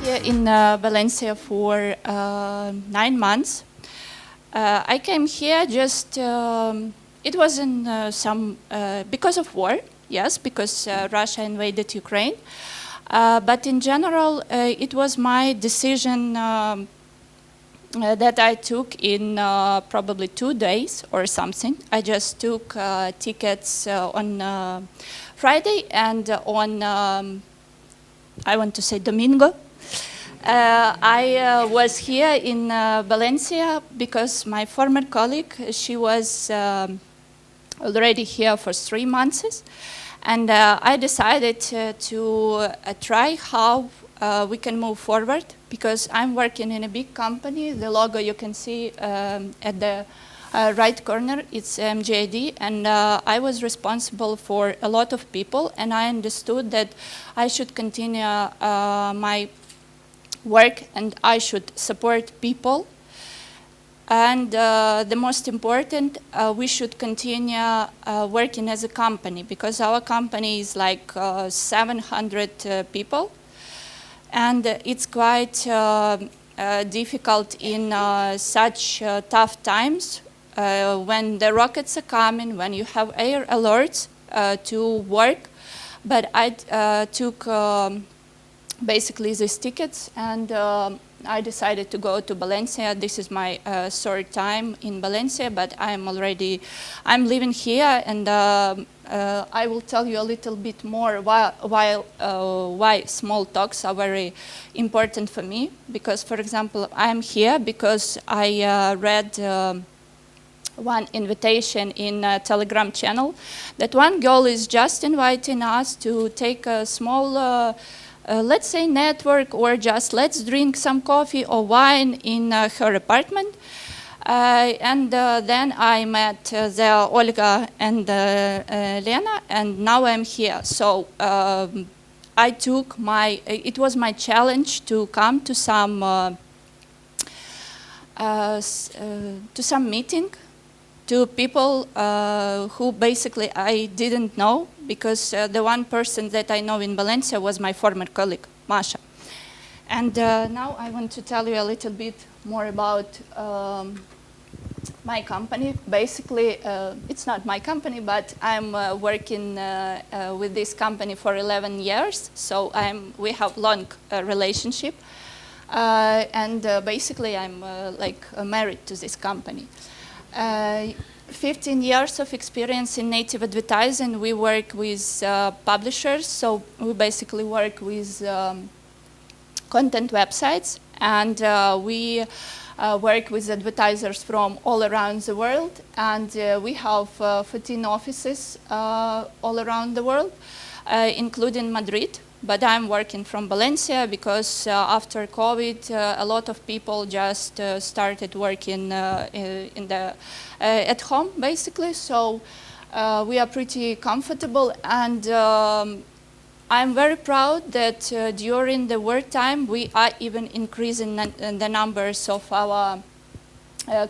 here in Valencia for 9 months. I came here just, it wasn't because of war, yes, because Russia invaded Ukraine. But in general, it was my decision that I took in probably 2 days or something. I just took tickets on Friday and on, I want to say Domingo. I was here in Valencia because my former colleague, she was already here for 3 months. And I decided to try how we can move forward, because I'm working in a big company. The logo you can see at the right corner, it's MJD, and I was responsible for a lot of people, and I understood that I should continue my work and I should support people. And the most important, we should continue working as a company, because our company is like 700 people. And it's quite difficult in such tough times when the rockets are coming, when you have air alerts to work. But I took basically these tickets, and I decided to go to Valencia. This is my 3rd time in Valencia, but I'm living here, and I will tell you a little bit more why small talks are very important for me. Because, for example, I'm here because I read one invitation in a Telegram channel that one girl is just inviting us to take a small let's say network, or just let's drink some coffee or wine in her apartment. And then I met the Olga and Lena, and now I'm here. So I took it was my challenge to come to some meeting, to people who basically I didn't know, because the one person that I know in Valencia was my former colleague, Masha. And now I want to tell you a little bit more about my company. Basically, it's not my company, but I'm working with this company for 11 years. So we have long relationship. And basically, I'm married to this company. 15 years of experience in native advertising. We work with publishers, so we basically work with content websites, and we work with advertisers from all around the world, and we have 14 offices all around the world, including Madrid. But I'm working from Valencia because after COVID, a lot of people just started working at home, basically. So we are pretty comfortable, and I'm very proud that during the wartime, we are even increasing the numbers of our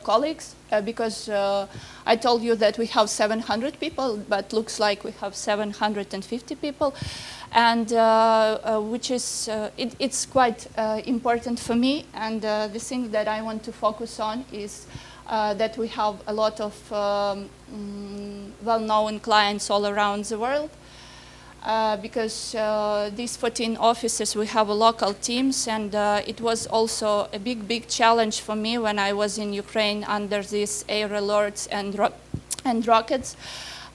colleagues, because I told you that we have 700 people, but looks like we have 750 people. And which is, it's quite important for me. And the thing that I want to focus on is that we have a lot of well-known clients all around the world. Because these 14 offices, we have local teams, and it was also a big challenge for me when I was in Ukraine under these air alerts and rockets.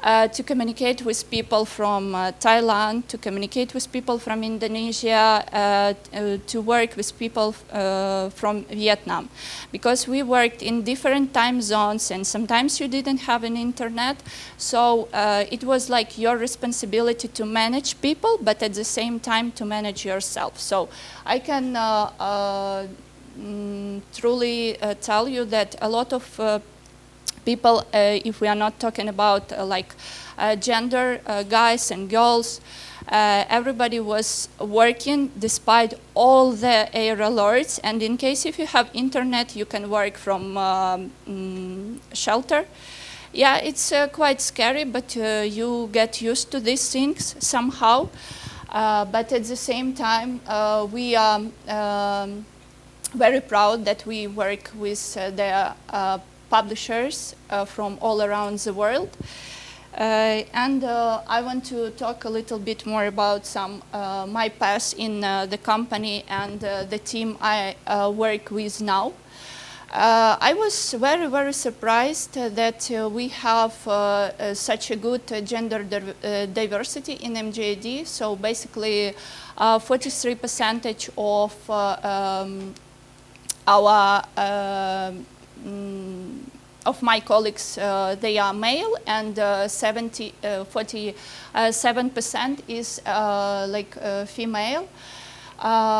To communicate with people from Thailand, to communicate with people from Indonesia, to work with people from Vietnam. Because we worked in different time zones, and sometimes you didn't have an internet. So it was like your responsibility to manage people, but at the same time to manage yourself. So I can truly tell you that a lot of people, if we are not talking about gender, guys and girls, everybody was working despite all the air alerts. And in case if you have internet, you can work from shelter. Yeah, it's quite scary, but you get used to these things somehow. But at the same time, we are very proud that we work with the publishers from all around the world. And I want to talk a little bit more about my past in the company and the team I work with now. I was very, very surprised that we have such a good gender diversity in MJD. So basically, 43% of of my colleagues, they are male, and 47% is female,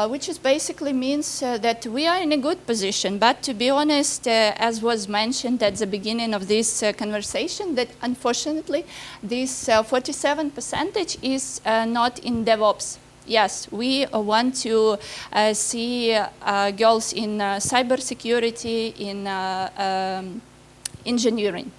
which is basically means that we are in a good position. But to be honest, as was mentioned at the beginning of this conversation, that unfortunately this 47% is not in DevOps. Yes, we want to see girls in cybersecurity, in engineering.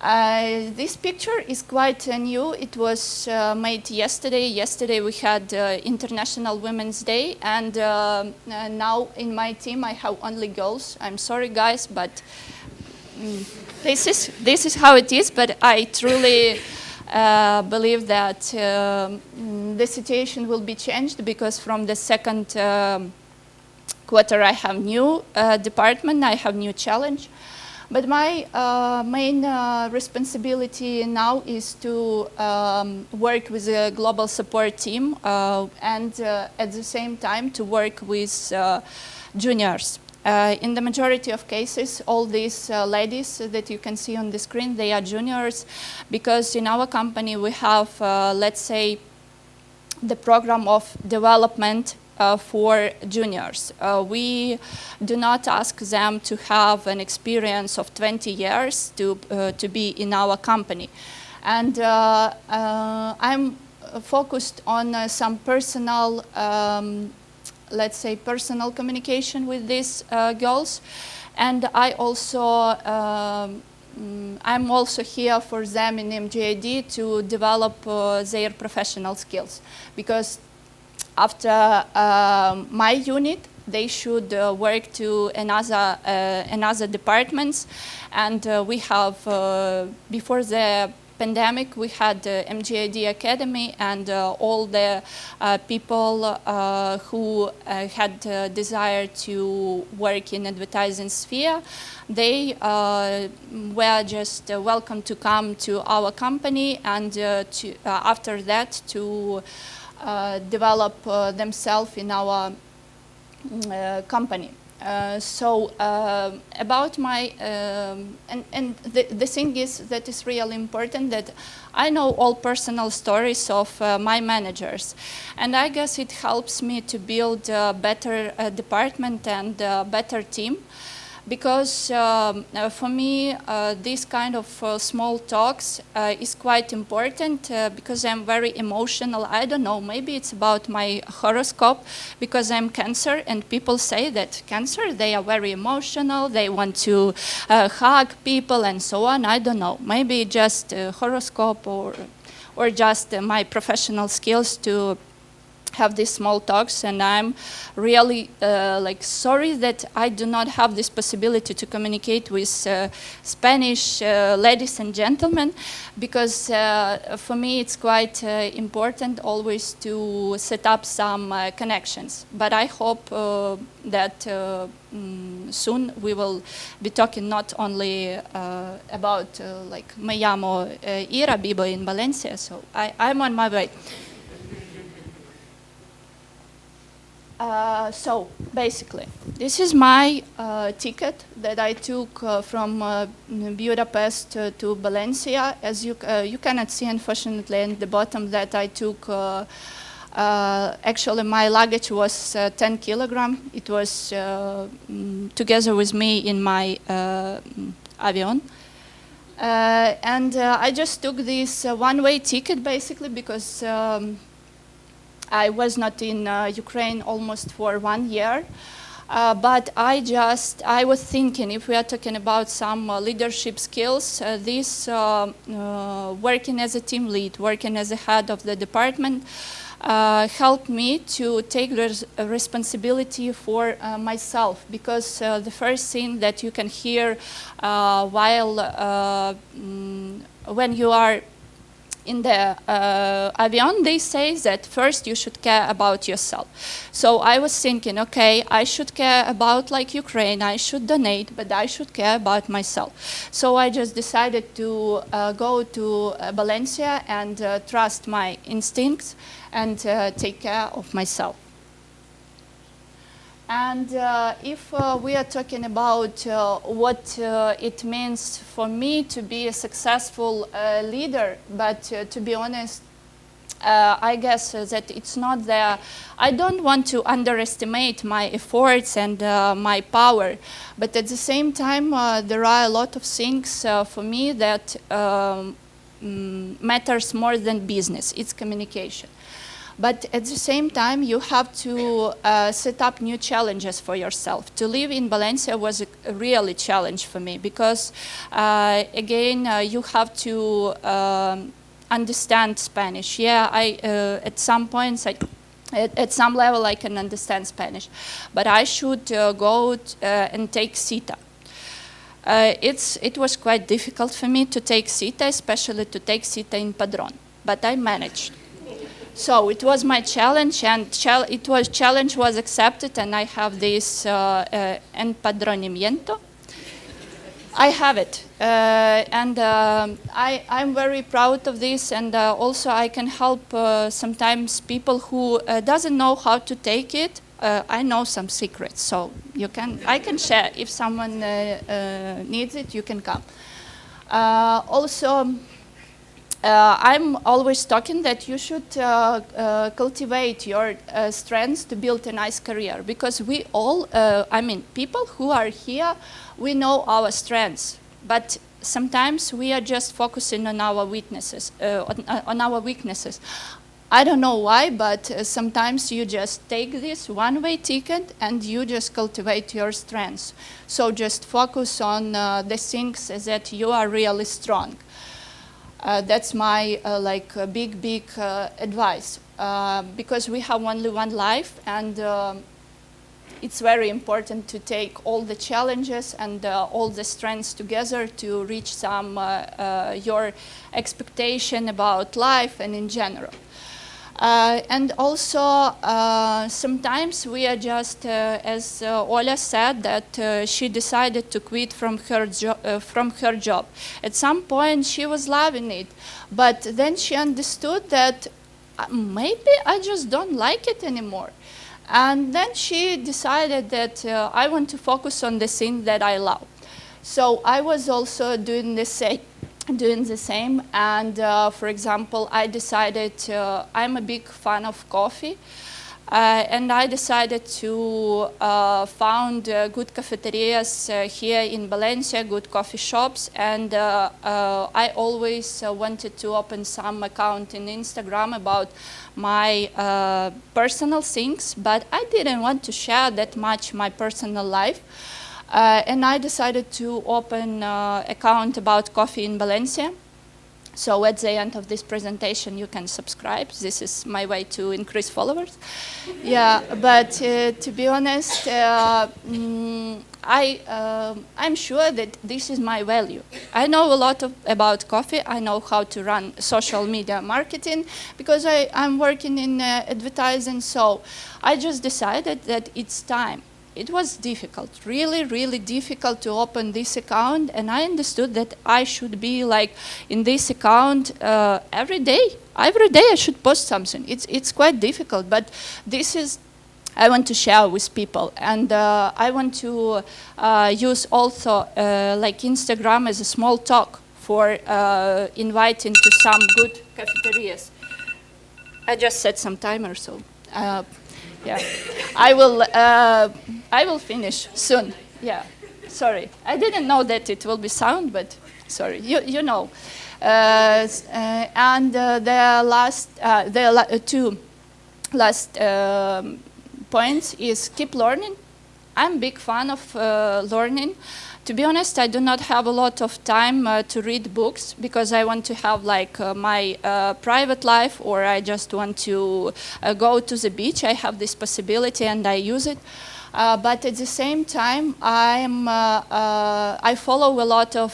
This picture is quite new. It was made yesterday. Yesterday we had International Women's Day, and now in my team I have only girls. I'm sorry, guys, but this is how it is. But I truly believe that the situation will be changed, because from the second quarter I have new department, I have new challenge. But my main responsibility now is to work with a global support team and at the same time to work with juniors. In the majority of cases, all these ladies that you can see on the screen, they are juniors, because in our company we have, let's say, the program of development for juniors. We do not ask them to have an experience of 20 years to be in our company. And I'm focused on some personal, let's say, personal communication with these girls. And I also, I'm also here for them in MJD to develop their professional skills, because after my unit, they should work to another departments, and we have before the pandemic we had MJD Academy, and all the people who had desire to work in advertising sphere, they were just welcome to come to our company, and after that to develop themselves in our company. So about my, and the thing is that is really important, that I know all personal stories of my managers, and I guess it helps me to build a better department and a better team. Because for me, this kind of small talks is quite important, because I'm very emotional. I don't know, maybe it's about my horoscope, because I'm Cancer, and people say that Cancer, they are very emotional, they want to hug people and so on. I don't know, maybe just horoscope or just my professional skills to have these small talks. And I'm really sorry that I do not have this possibility to communicate with Spanish ladies and gentlemen, because for me it's quite important always to set up some connections. But I hope that soon we will be talking not only about me llamo Ira, vivo in Valencia, so I'm on my way. So basically, this is my ticket that I took from Budapest to Valencia. As you cannot see, unfortunately, at the bottom that I took, actually my luggage was 10 kilograms. It was together with me in my avion. And I just took this one-way ticket, basically, because I was not in Ukraine almost for 1 year, but I was thinking, if we are talking about some leadership skills, this working as a team lead, working as a head of the department, helped me to take responsibility for myself, because the first thing that you can hear when you are in the avion, they say that first you should care about yourself. So I was thinking, okay, I should care about like Ukraine, I should donate, but I should care about myself. So I just decided to go to Valencia and trust my instincts and take care of myself. And if we are talking about what it means for me to be a successful leader, but to be honest, I guess that it's not there. I don't want to underestimate my efforts and my power, but at the same time, there are a lot of things for me that matters more than business. It's communication. But at the same time, you have to set up new challenges for yourself. To live in Valencia was a really challenge for me, because, again, you have to understand Spanish. Yeah, at some points, at some level, I can understand Spanish. But I should go and take CITA. It was quite difficult for me to take CITA, especially to take CITA in Padrón. But I managed. So it was my challenge, and challenge was accepted, and I have this empadronamiento. I have it, and I'm very proud of this, and also I can help sometimes people who doesn't know how to take it. I know some secrets, so I can share. If someone needs it, you can come. Also, I'm always talking that you should cultivate your strengths to build a nice career, because we all, people who are here, we know our strengths, but sometimes we are just focusing on our weaknesses. I don't know why, but sometimes you just take this one-way ticket and you just cultivate your strengths. So just focus on the things that you are really strong. That's my big advice, because we have only one life, and it's very important to take all the challenges and all the strengths together to reach some your expectation about life and in general. And also, sometimes we are just, as Ola said, that she decided to quit from her job. At some point, she was loving it, but then she understood that maybe I just don't like it anymore. And then she decided that I want to focus on the thing that I love. So I was also doing the same. And for example, I decided I'm a big fan of coffee, and I decided to found good cafeterias here in Valencia, good coffee shops, and I always wanted to open some account in Instagram about my personal things, but I didn't want to share that much my personal life. And I decided to open an account about coffee in Valencia. So at the end of this presentation, you can subscribe. This is my way to increase followers. Yeah, but to be honest, I'm sure that this is my value. I know a lot about coffee. I know how to run social media marketing, because I'm working in advertising. So I just decided that it's time. It was difficult, really, really difficult to open this account, and I understood that I should be like in this account every day. Every day I should post something. It's quite difficult, but this is I want to share with people, and I want to use also like Instagram as a small talk for inviting to some good cafeterias. I just set some timer, so. Yeah, I will finish soon. Yeah, sorry, I didn't know that it will be sound, but sorry, you know. And the two last points is keep learning. I'm a big fan of learning. To be honest, I do not have a lot of time to read books because I want to have like my private life, or I just want to go to the beach. I have this possibility and I use it. But at the same time, I follow a lot of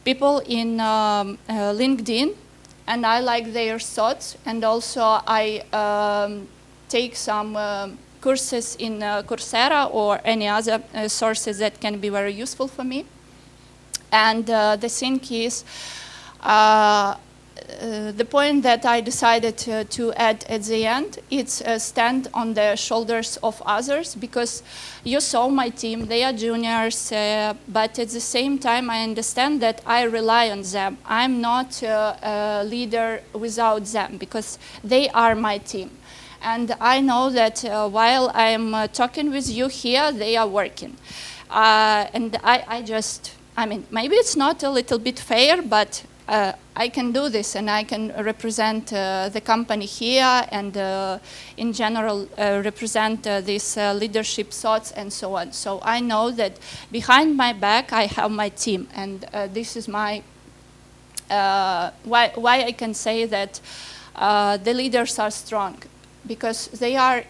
people in LinkedIn, and I like their thoughts, and also I take some courses in Coursera or any other sources that can be very useful for me. And the thing is, the point that I decided to add at the end, it's stand on the shoulders of others, because you saw my team, they are juniors, but at the same time I understand that I rely on them. I'm not a leader without them, because they are my team. And I know that while I'm talking with you here, they are working. And I mean, maybe it's not a little bit fair, but I can do this, and I can represent the company here, and in general represent these leadership thoughts and so on. So I know that behind my back I have my team, and this is my why I can say that the leaders are strong, because they are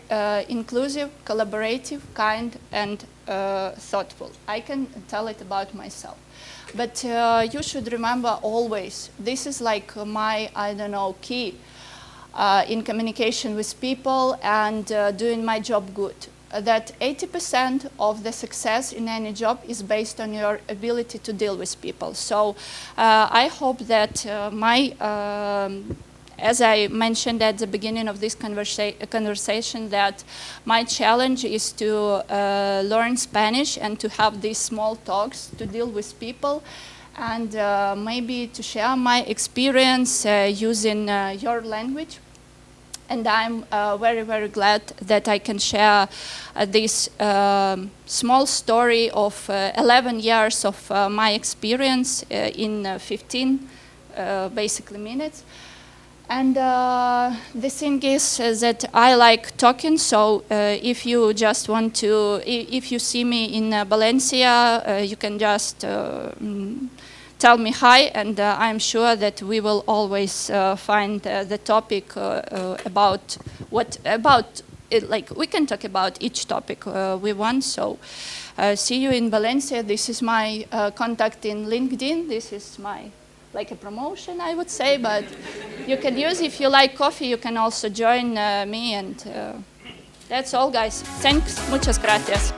inclusive, collaborative, kind, and thoughtful. I can tell it about myself. But you should remember always, this is like my, I don't know, key in communication with people and doing my job good. That 80% of the success in any job is based on your ability to deal with people. So I hope that as I mentioned at the beginning of this conversation, that my challenge is to learn Spanish and to have these small talks, to deal with people, and maybe to share my experience using your language. And I'm very, very glad that I can share this small story of 11 years of my experience in 15 basically minutes. And the thing is that I like talking, so if you just want to, if you see me in Valencia, you can just tell me hi, and I'm sure that we will always find the topic about it, like we can talk about each topic we want. So see you in Valencia. This is my contact in LinkedIn. This is my like a promotion, I would say, but you can use, if you like coffee, you can also join me, and that's all, guys. Thanks, muchas gracias.